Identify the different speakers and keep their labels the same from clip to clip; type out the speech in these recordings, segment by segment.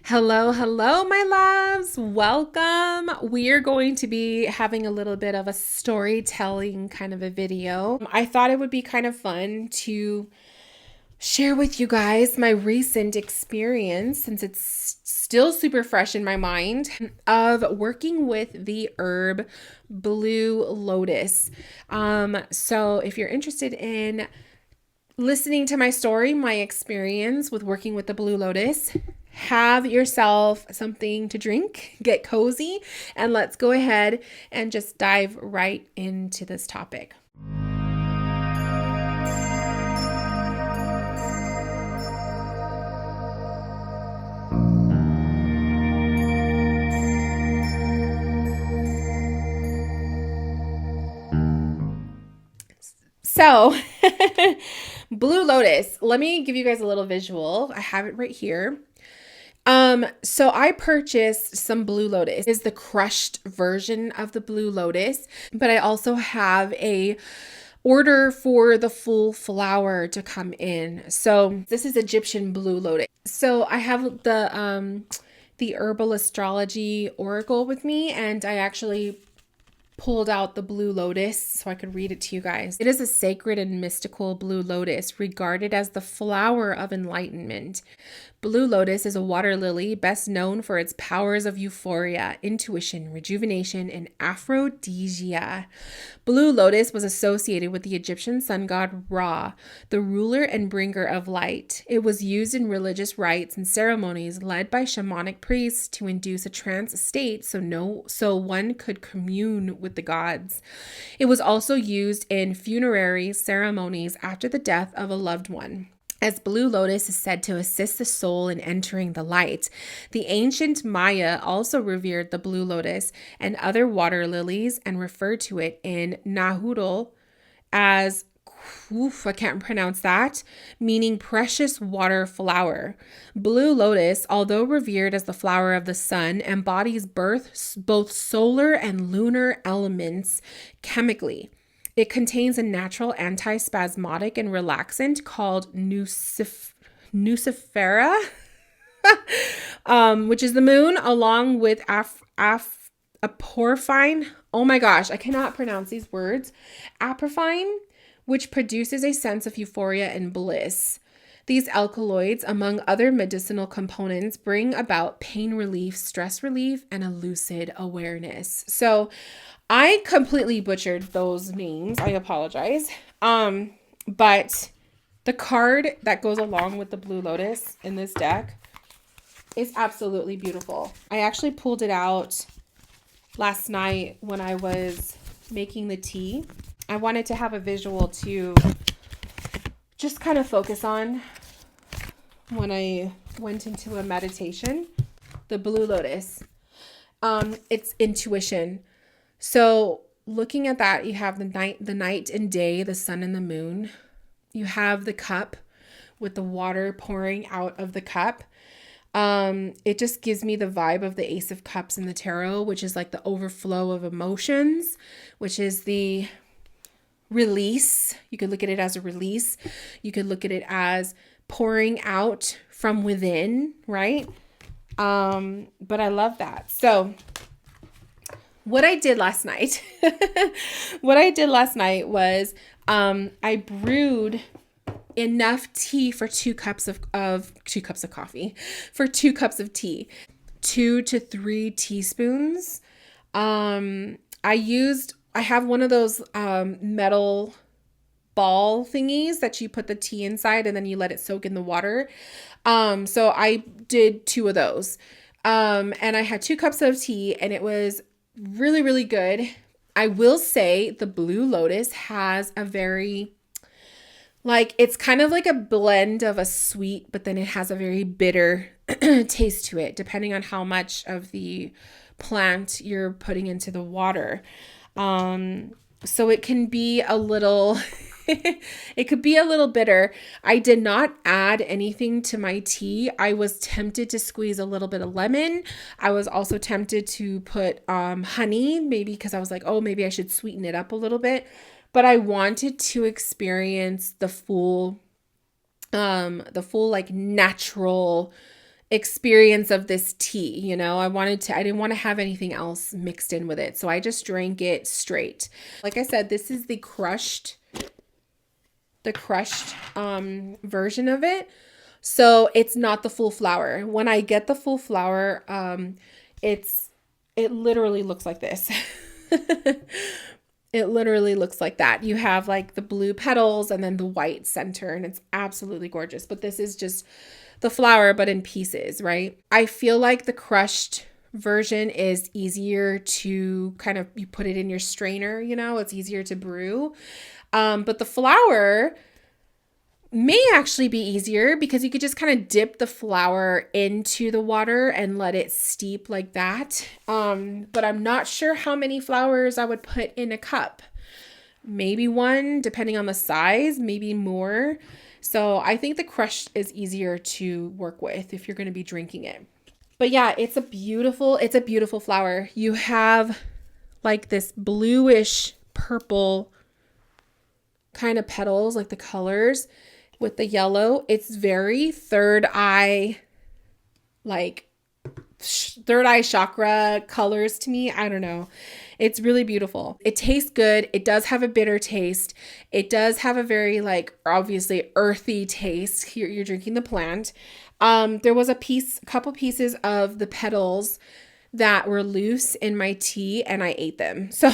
Speaker 1: Hello, hello, my loves. Welcome. We are going to be having a little bit of a storytelling kind of a video. I thought it would be kind of fun to share with you guys my recent experience, since it's still super fresh in my mind, of working with the herb Blue Lotus. So if you're interested in listening to my story, my experience with working with the Blue Lotus, have yourself something to drink, get cozy, and let's go ahead and just dive right into this topic. So, Blue Lotus, let me give you guys a little visual. I have it right here. So I purchased some Blue Lotus. It is the crushed version of the Blue Lotus, but I also have a order for the full flower to come in. So this is Egyptian Blue Lotus. So I have the herbal astrology oracle with me, and I actually pulled out the Blue Lotus so I could read it to you guys. It is a sacred and mystical Blue Lotus, regarded as the flower of enlightenment. Blue Lotus is a water lily best known for its powers of euphoria, intuition, rejuvenation, and aphrodisia. Blue Lotus was associated with the Egyptian sun god Ra, the ruler and bringer of light. It was used in religious rites and ceremonies led by shamanic priests to induce a trance state so one could commune with the gods. It was also used in funerary ceremonies after the death of a loved one, as Blue Lotus is said to assist the soul in entering the light. The ancient Maya also revered the Blue Lotus and other water lilies and referred to it in Nahuatl as, I can't pronounce that, meaning precious water flower. Blue Lotus, although revered as the flower of the sun, embodies both solar and lunar elements chemically. It contains a natural antispasmodic and relaxant called Nucifera, which is the moon, along with aporphine. Oh my gosh, I cannot pronounce these words. Aporphine, which produces a sense of euphoria and bliss. These alkaloids, among other medicinal components, bring about pain relief, stress relief, and a lucid awareness. So I completely butchered those names. I apologize. But the card that goes along with the Blue Lotus in this deck is absolutely beautiful. I actually pulled it out last night when I was making the tea. I wanted to have a visual to just kind of focus on when I went into a meditation. The Blue Lotus, it's intuition. So looking at that, you have the night and day, the sun and the moon. You have the cup with the water pouring out of the cup. It just gives me the vibe of the Ace of Cups in the tarot, which is like the overflow of emotions, which is the release. You could look at it as a release. You could look at it as pouring out from within, right? But I love that. So what I did last night, was I brewed enough tea for 2 cups of coffee, for 2 cups of tea, 2 to 3 teaspoons. I have one of those metal ball thingies that you put the tea inside and then you let it soak in the water. So I did 2 of those. And I had 2 cups of tea, and it was really, really good. I will say the Blue Lotus has a very, it's kind of like a blend of a sweet, but then it has a very bitter taste to it, depending on how much of the plant you're putting into the water. So it can be a little it could be a little bitter. I did not add anything to my tea. I was tempted to squeeze a little bit of lemon. I was also tempted to put honey, maybe because I was like, oh, maybe I should sweeten it up a little bit. But I wanted to experience the full like natural experience of this tea. You know, I didn't want to have anything else mixed in with it. So I just drank it straight. Like I said, this is the crushed version of it. So it's not the full flower. When I get the full flower, it literally looks like this. It literally looks like that. You have like the blue petals and then the white center, and it's absolutely gorgeous. But this is just the flower, but in pieces, right? I feel like the crushed version is easier to kind of, you put it in your strainer, you know, it's easier to brew. But the flower may actually be easier because you could just kind of dip the flour into the water and let it steep like that. But I'm not sure how many flowers I would put in a cup. Maybe one, depending on the size, maybe more. So I think the crush is easier to work with if you're going to be drinking it. But yeah, it's a beautiful flower. You have like this bluish purple kind of petals, like the colors with the yellow. It's very third eye chakra colors to me. I don't know. It's really beautiful. It tastes good. It does have a bitter taste. It does have a very obviously earthy taste. Here you're drinking the plant. There was a couple pieces of the petals that were loose in my tea and I ate them. So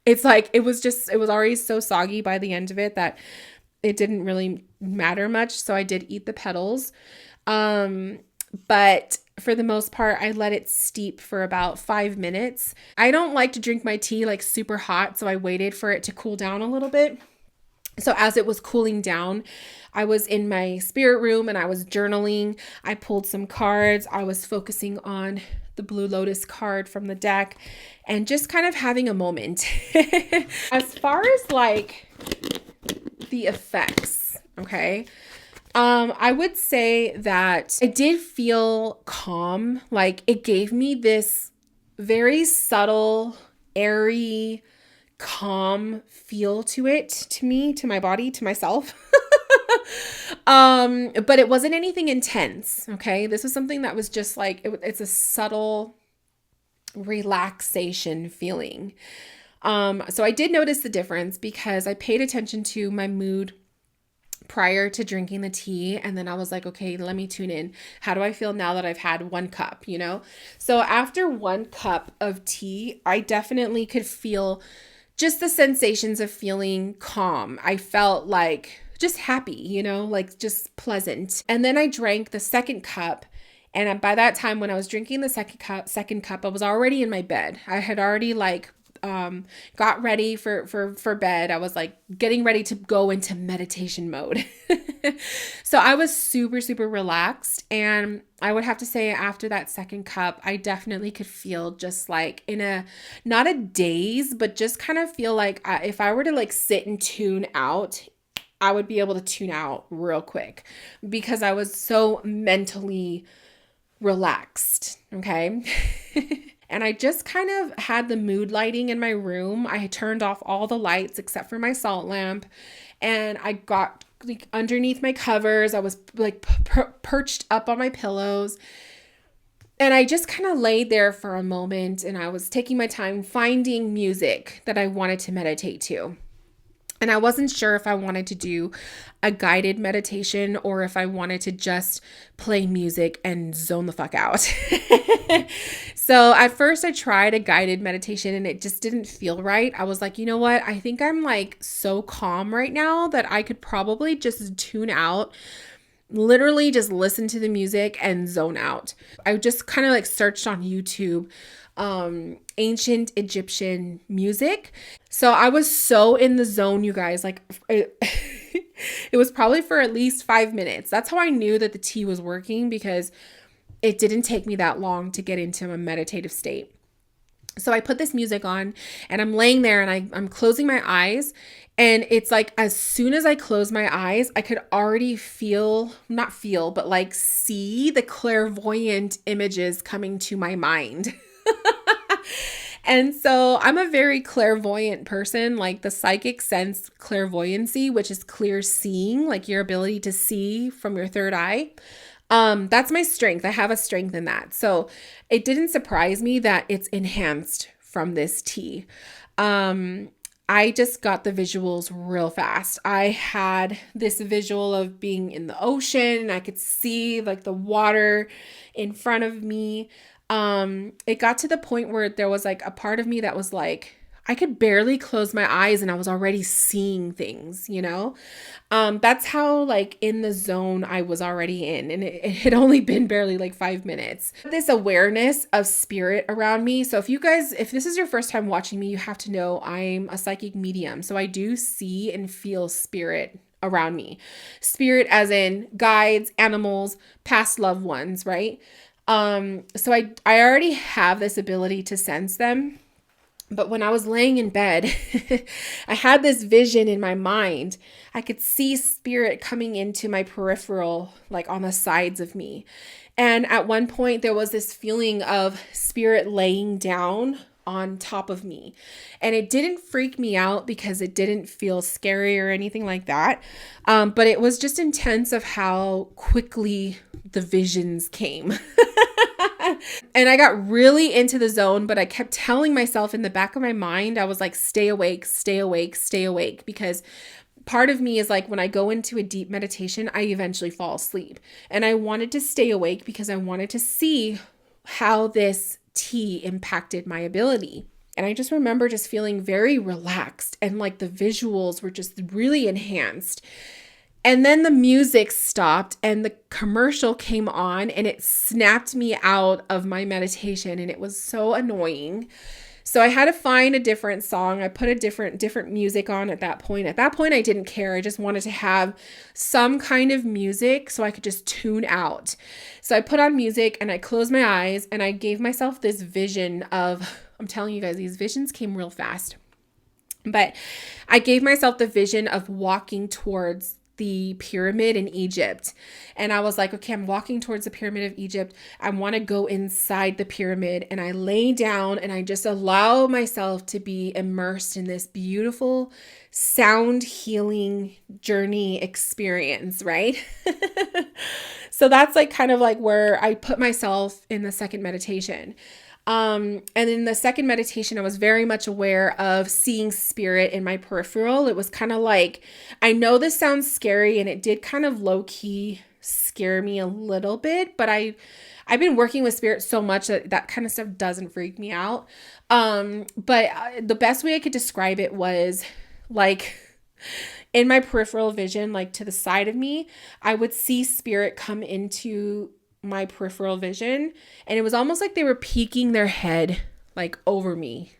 Speaker 1: it's it was already so soggy by the end of it that it didn't really matter much. So I did eat the petals. But for the most part, I let it steep for about 5 minutes. I don't like to drink my tea super hot. So I waited for it to cool down a little bit. So as it was cooling down, I was in my spirit room and I was journaling. I pulled some cards. I was focusing on the Blue Lotus card from the deck and just kind of having a moment. As far as the effects, okay? I would say that I did feel calm. It gave me this very subtle, airy, calm feel to it, to me, to my body, to myself. But it wasn't anything intense. Okay. This was something that was just it's a subtle relaxation feeling. So I did notice the difference because I paid attention to my mood prior to drinking the tea. And then I was like, okay, let me tune in. How do I feel now that I've had 1 cup, you know? So after 1 cup of tea, I definitely could feel just the sensations of feeling calm. I felt just happy, you know, just pleasant. And then I drank the 2nd cup. And by that time, when I was drinking the second cup, I was already in my bed. I had already got ready for bed. I was getting ready to go into meditation mode. So I was super, super relaxed. And I would have to say after that 2nd cup, I definitely could feel just in not a daze, but just kind of feel if I were to sit and tune out, I would be able to tune out real quick because I was so mentally relaxed. Okay. And I just kind of had the mood lighting in my room. I had turned off all the lights except for my salt lamp. And I got underneath my covers. I was perched up on my pillows. And I just kind of laid there for a moment. And I was taking my time finding music that I wanted to meditate to. And I wasn't sure if I wanted to do a guided meditation or if I wanted to just play music and zone the fuck out. So at first I tried a guided meditation and it just didn't feel right. I was like, you know what? I think I'm so calm right now that I could probably just tune out, literally just listen to the music and zone out. I just kind of searched on YouTube ancient Egyptian music. So I was so in the zone, you guys, it was probably for at least 5 minutes. That's how I knew that the tea was working because it didn't take me that long to get into a meditative state. So I put this music on and I'm laying there and I'm closing my eyes. And it's as soon as I close my eyes, I could already not feel, but see the clairvoyant images coming to my mind. And so I'm a very clairvoyant person, the psychic sense clairvoyancy, which is clear seeing, your ability to see from your third eye. That's my strength. I have a strength in that. So it didn't surprise me that it's enhanced from this tea. I just got the visuals real fast. I had this visual of being in the ocean and I could see like the water in front of me. It got to the point where there was like a part of me that was like, I could barely close my eyes and I was already seeing things, you know? That's how like in the zone I was already in, and it had only been barely like 5 minutes. This awareness of spirit around me. So if this is your first time watching me, you have to know I'm a psychic medium. So I do see and feel spirit around me. Spirit as in guides, animals, past loved ones, right? So I already have this ability to sense them. But when I was laying in bed, I had this vision in my mind. I could see spirit coming into my peripheral, like on the sides of me. And at one point, there was this feeling of spirit laying down on top of me. And it didn't freak me out because it didn't feel scary or anything like that. But it was just intense of how quickly the visions came. And I got really into the zone, but I kept telling myself in the back of my mind, I was like, stay awake, stay awake, stay awake. Because part of me is like, when I go into a deep meditation, I eventually fall asleep. And I wanted to stay awake because I wanted to see how this tea impacted my ability. And I just remember just feeling very relaxed and like the visuals were just really enhanced. And then the music stopped and the commercial came on and it snapped me out of my meditation, and it was so annoying. So I had to find a different song. I put a different music on at that point. At that point, I didn't care. I just wanted to have some kind of music so I could just tune out. So I put on music and I closed my eyes and I gave myself this vision of, I'm telling you guys, these visions came real fast. But I gave myself the vision of walking towards the pyramid in Egypt. And I was like, okay, I'm walking towards the pyramid of Egypt. I want to go inside the pyramid. And I lay down and I just allow myself to be immersed in this beautiful sound healing journey experience, right? So that's like kind of like where I put myself in the second meditation. And in the second meditation, I was very much aware of seeing spirit in my peripheral. It was kind of like, I know this sounds scary, and it did kind of low key scare me a little bit, but I've been working with spirit so much that kind of stuff doesn't freak me out. But the best way I could describe it was like in my peripheral vision, like to the side of me, I would see spirit come into my peripheral vision, and it was almost like they were peeking their head like over me,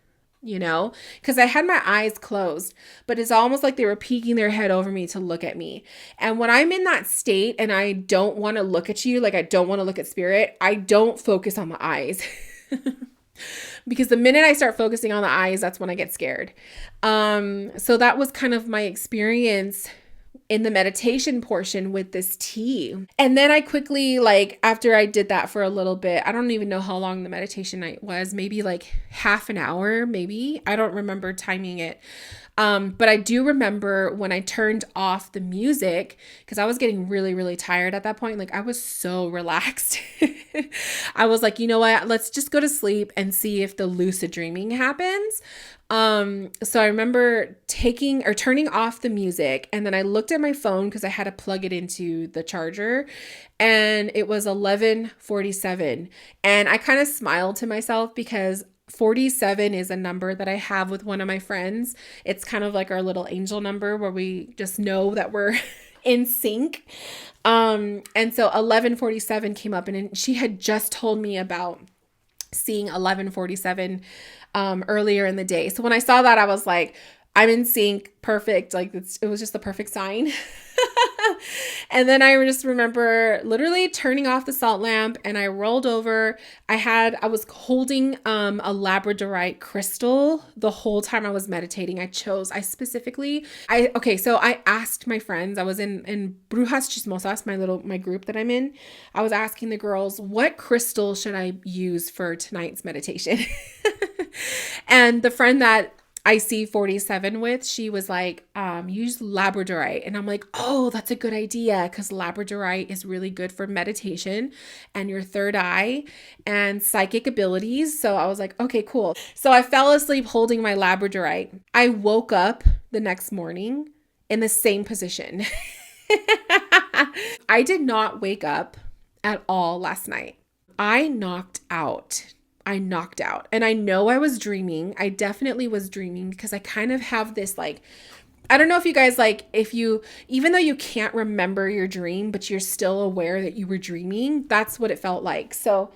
Speaker 1: you know, because I had my eyes closed, but it's almost like they were peeking their head over me to look at me. And when I'm in that state and I don't want to look at you, like I don't want to look at spirit, I don't focus on the eyes. Because the minute I start focusing on the eyes, that's when I get scared. So that was kind of my experience in the meditation portion with this tea. And then I quickly, like after I did that for a little bit, I don't even know how long the meditation night was, maybe like half an hour, maybe. I don't remember timing it. But I do remember when I turned off the music, because I was getting really, really tired at that point. Like I was so relaxed. I was like, you know what? Let's just go to sleep and see if the lucid dreaming happens. So I remember turning off the music, and then I looked at my phone because I had to plug it into the charger, and it was 11:47. And I kind of smiled to myself because 47 is a number that I have with one of my friends. It's kind of like our little angel number where we just know that we're in sync. And so 11:47 came up, and she had just told me about seeing 11:47 earlier in the day. So when I saw that, I was like, I'm in sync, perfect. Like it was just the perfect sign. And then I just remember literally turning off the salt lamp, and I rolled over. I was holding a labradorite crystal the whole time I was meditating. So I asked my friends, I was in Brujas Chismosas, my group that I'm in. I was asking the girls, what crystal should I use for tonight's meditation? And the friend that IC47 with, she was like, use labradorite. And I'm like, oh, that's a good idea, because labradorite is really good for meditation and your third eye and psychic abilities. So I was like, okay, cool. So I fell asleep holding my labradorite. I woke up the next morning in the same position. I did not wake up at all last night. I knocked out. And I know I was dreaming. I definitely was dreaming, because I kind of have this like, I don't know if you guys like, if you, even though you can't remember your dream, but you're still aware that you were dreaming, that's what it felt like. So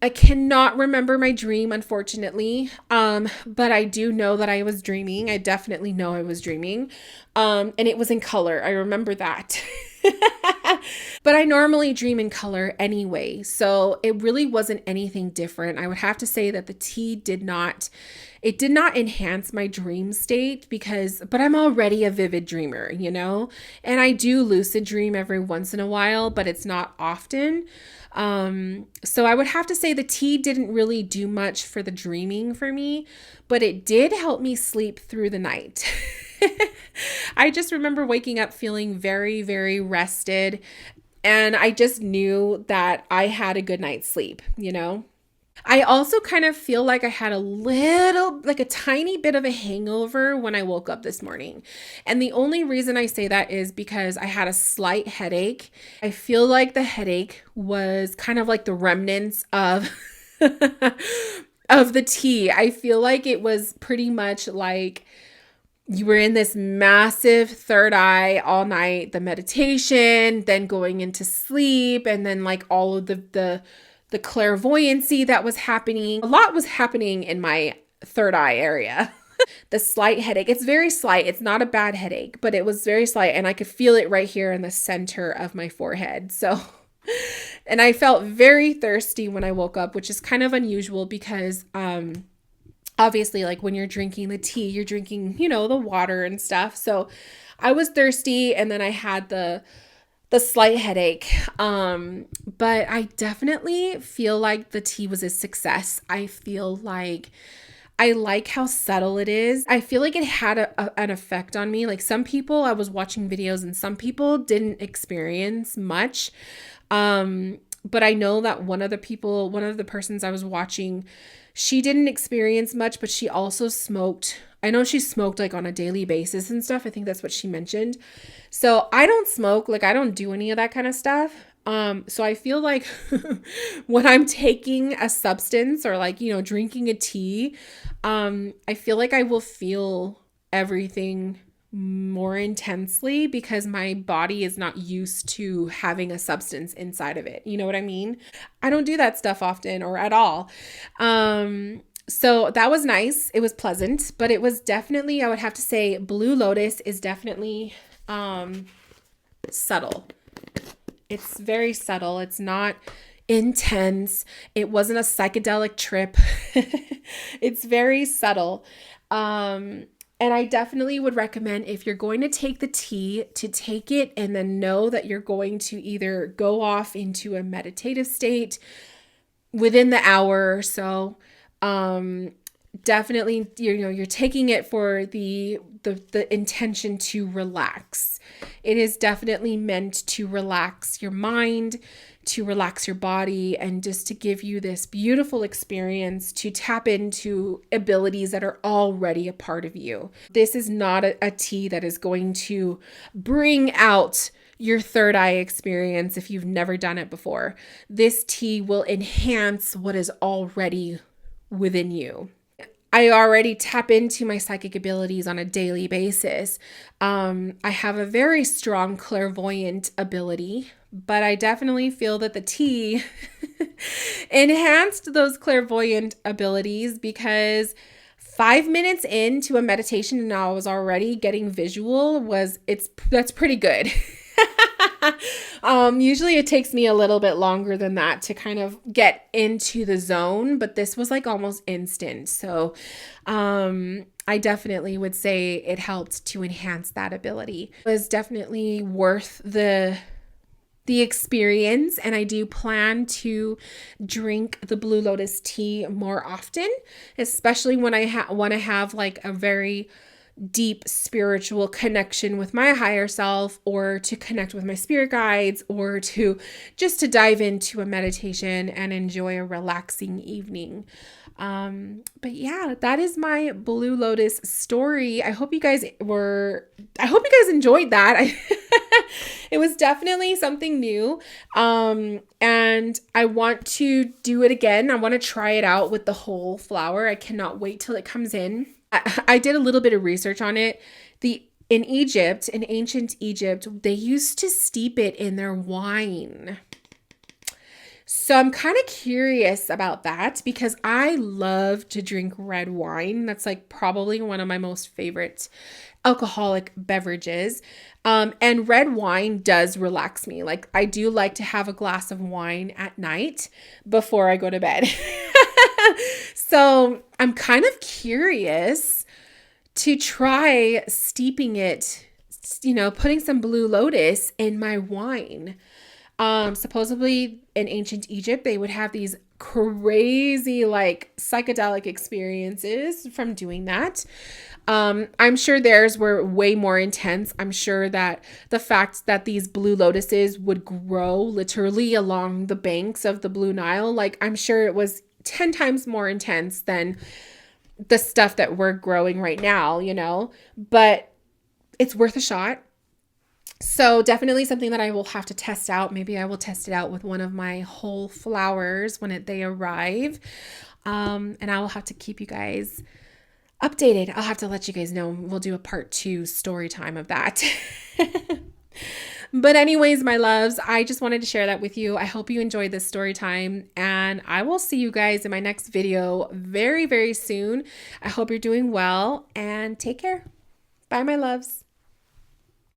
Speaker 1: I cannot remember my dream, unfortunately. But I do know that I was dreaming. I definitely know I was dreaming. And it was in color. I remember that. But I normally dream in color anyway, so it really wasn't anything different. I would have to say that the tea did not enhance my dream state, but I'm already a vivid dreamer, you know? And I do lucid dream every once in a while, but it's not often. So I would have to say the tea didn't really do much for the dreaming for me, but it did help me sleep through the night. I just remember waking up feeling very, very rested. And I just knew that I had a good night's sleep, you know? I also kind of feel like I had a tiny bit of a hangover when I woke up this morning. And the only reason I say that is because I had a slight headache. I feel like the headache was kind of like the remnants of of the tea. I feel like it was pretty much like you were in this massive third eye all night, the meditation, then going into sleep, and then like all of the clairvoyancy that was happening. A lot was happening in my third eye area. The slight headache, it's very slight. It's not a bad headache, but it was very slight, and I could feel it right here in the center of my forehead. So, and I felt very thirsty when I woke up, which is kind of unusual because, obviously, like when you're drinking the tea, you're drinking, you know, the water and stuff. So I was thirsty, and then I had the slight headache. But I definitely feel like the tea was a success. I feel like I like how subtle it is. I feel like it had an effect on me. Like some people, I was watching videos and some people didn't experience much. But I know that one of the persons I was watching, she didn't experience much, but she also smoked. I know she smoked like on a daily basis and stuff. I think that's what she mentioned. So I don't smoke, like I don't do any of that kind of stuff. So I feel like when I'm taking a substance or like, you know, drinking a tea, I feel like I will feel everything more intensely because my body is not used to having a substance inside of it. You know what I mean? I don't do that stuff often or at all. So that was nice. It was pleasant, but it was definitely, I would have to say, Blue Lotus is definitely subtle. It's very subtle. It's not intense. It wasn't a psychedelic trip. It's very subtle. And I definitely would recommend, if you're going to take the tea, to take it and then know that you're going to either go off into a meditative state within the hour or so. Definitely, you're taking it for the intention to relax. It is definitely meant to relax your mind, to relax your body, and just to give you this beautiful experience to tap into abilities that are already a part of you. This is not a tea that is going to bring out your third eye experience if you've never done it before. This tea will enhance what is already within you. I already tap into my psychic abilities on a daily basis. I have a very strong clairvoyant ability, but I definitely feel that the tea enhanced those clairvoyant abilities because 5 minutes into a meditation and I was already getting visual that's pretty good. Usually it takes me a little bit longer than that to kind of get into the zone, but this was like almost instant. So, I definitely would say it helped to enhance that ability. It was definitely worth the the experience, and I do plan to drink the Blue Lotus tea more often, especially when I want to have like a very deep spiritual connection with my higher self, or to connect with my spirit guides, or to just to dive into a meditation and enjoy a relaxing evening. But yeah, that is my Blue Lotus story. I hope you guys enjoyed that. It was definitely something new. And I want to do it again. I want to try it out with the whole flower. I cannot wait till it comes in. I did a little bit of research on it. In Egypt, in ancient Egypt, they used to steep it in their wine. So I'm kind of curious about that because I love to drink red wine. That's like probably one of my most favorite alcoholic beverages. And red wine does relax me. Like I do like to have a glass of wine at night before I go to bed. So I'm kind of curious to try steeping it, putting some Blue Lotus in my wine. Supposedly in ancient Egypt, they would have these crazy, like psychedelic experiences from doing that. I'm sure theirs were way more intense. I'm sure that the fact that these blue lotuses would grow literally along the banks of the Blue Nile, like I'm sure it was 10 times more intense than the stuff that we're growing right now, but it's worth a shot. So definitely something that I will have to test out. Maybe I will test it out with one of my whole flowers when they arrive. And I will have to keep you guys updated. I'll have to let you guys know. We'll do a part 2 story time of that. But anyways, my loves, I just wanted to share that with you. I hope you enjoyed this story time, and I will see you guys in my next video very, very soon. I hope you're doing well, and take care. Bye, my loves.